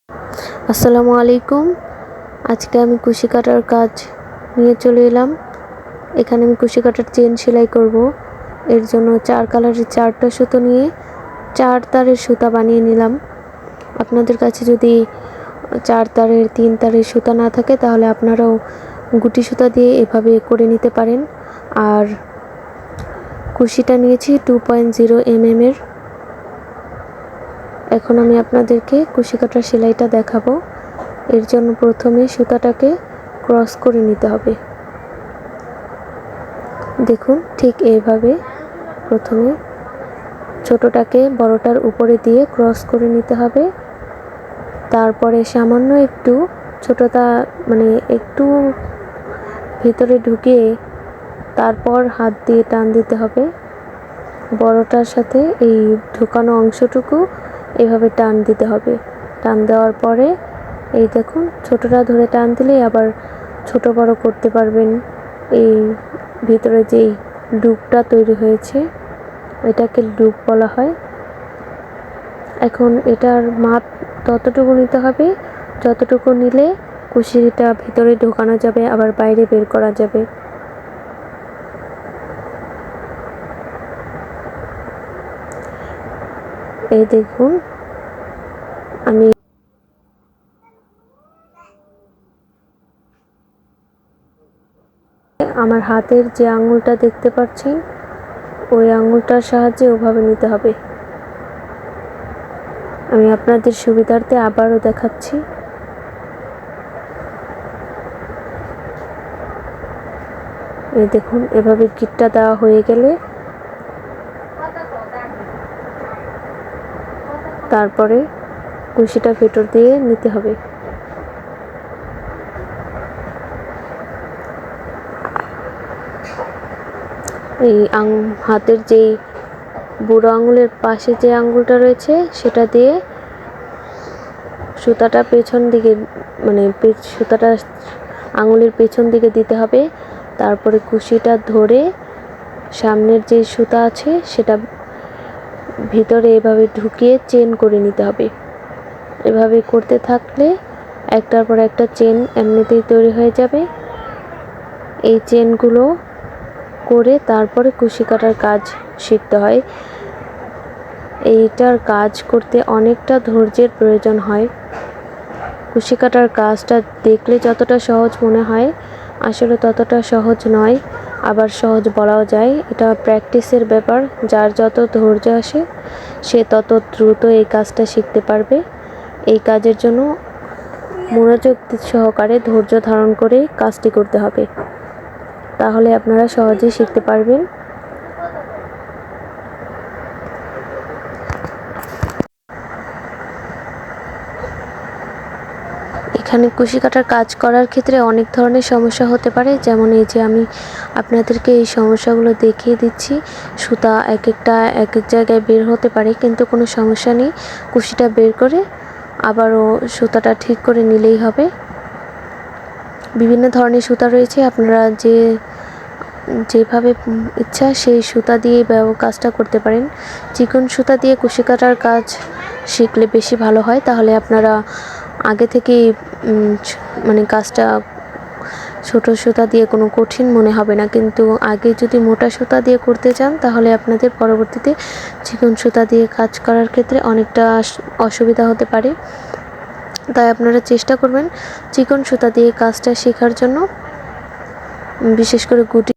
আসসালামু আলাইকুম। আজকে আমি কুশি কাটার কাজ নিয়ে চলে এলাম। এখানে আমি কুশি কাটার চেন সেলাই করব। এর জন্য 4 কালারের 4টা সুতো নিয়ে 4 তারের সুতা বানিয়ে নিলাম। আপনাদের কাছে যদি 4 তারের 3 তারের সুতা না থাকে তাহলে আপনারাও গুটি সুতা দিয়ে এভাবে করে নিতে পারেন। আর কুশিটা নিয়েছি 2.0 mm এর। এখন আমি আপনাদেরকে কুশি কাটার সেলাইটা দেখাবো। এর জন্য প্রথমে সুতাটাকে ক্রস করে নিতে হবে। দেখুন ঠিক এইভাবে প্রথমে ছোটটাকে বড়টার উপরে দিয়ে ক্রস করে নিতে হবে। তারপরে সামান্য একটু ছোটটা একটু ভিতরে ঢুকিয়ে তারপর হাত দিয়ে টান দিতে হবে। বড়টার সাথে এই ঢুকানো অংশটুকু এভাবে টান দিতে হবে। টান দেওয়ার পরে এই দেখুন ছোটটা ধরে টান দিলে আবার ছোট বড় করতে পারবেন। এই ভিতরে যেই লুপটা তৈরি হয়েছে এটাকে লুপ বলা হয়। এখন এটার মাপ ততটুকু নিতে হবে যতটুকু নিলে কুশিটা ভিতরে ঢোকানো যাবে আবার বাইরে বের করা যাবে। এই দেখুন আমি আমার হাতের যে আঙুলটা দেখতে পাচ্ছেন ওই আঙুলটার সাহায্যে ওভাবে নিতে হবে। আমি আপনাদের সুবিধার্থে আবারও দেখাচ্ছি। এই দেখুন এভাবে গিটটা দেওয়া হয়ে গেলে তারপরে কুশিটা ভেতর দিয়ে নিতে হবে। এই হাতের যেই বুড়ো আঙুলের পাশে যে আঙুলটা রয়েছে সেটা দিয়ে সুতাটা পেছন দিকে সুতাটা আঙুলের পেছন দিকে দিতে হবে। তারপরে কুশিটা ধরে সামনের যে সুতা আছে সেটা ভিতরে এভাবে ঢুকিয়ে চেন করে নিতে হবে। এভাবে করতে থাকলে একটার পর একটা চেন এমনিতেই তৈরি হয়ে যাবে। এই চেনগুলো করে তারপরে কুশি কাটার কাজ শিখতে হয়। এইটার কাজ করতে অনেকটা ধৈর্যের প্রয়োজন হয়। কুশি কাটার কাজটা দেখলে যতটা সহজ মনে হয় আসলে ততটা সহজ নয়, আবার সহজ বলাও যায়। এটা প্র্যাকটিসের ব্যাপার। যার যত ধৈর্য আসে সে তত দ্রুত এই কাজটা শিখতে পারবে। এই কাজের জন্য মনোযোগ সহকারে ধৈর্য ধারণ করে কাজটি করতে হবে, তাহলে আপনারা সহজেই শিখতে পারবেন। এখানে কুশি কাটার কাজ করার ক্ষেত্রে অনেক ধরনের সমস্যা হতে পারে, যেমন এই যে আমি আপনাদেরকে এই সমস্যাগুলো দেখিয়ে দিচ্ছি। সুতা এক এক জায়গায় বের হতে পারে, কিন্তু কোনো সমস্যা নেই। কুশিটা বের করে আবারও সুতাটা ঠিক করে নিলেই হবে। বিভিন্ন ধরনের সুতা রয়েছে, আপনারা যেভাবে ইচ্ছা সেই সুতা দিয়ে কাজটা করতে পারেন। চিকন সুতা দিয়ে কুশি কাটার কাজ শিখলে বেশি ভালো হয়, তাহলে আপনারা আগে থেকেই কাজটা ছোট সুতা দিয়ে কোনো কঠিন মনে হবে না। কিন্তু আগে যদি মোটা সুতা দিয়ে করতে চান তাহলে আপনাদের পরবর্তীতে চিকন সুতা দিয়ে কাজ করার ক্ষেত্রে অনেকটা অসুবিধা হতে পারে। তাই আপনারা চেষ্টা করবেন চিকন সুতা দিয়ে কাজটা শেখার জন্য, বিশেষ করে গুটি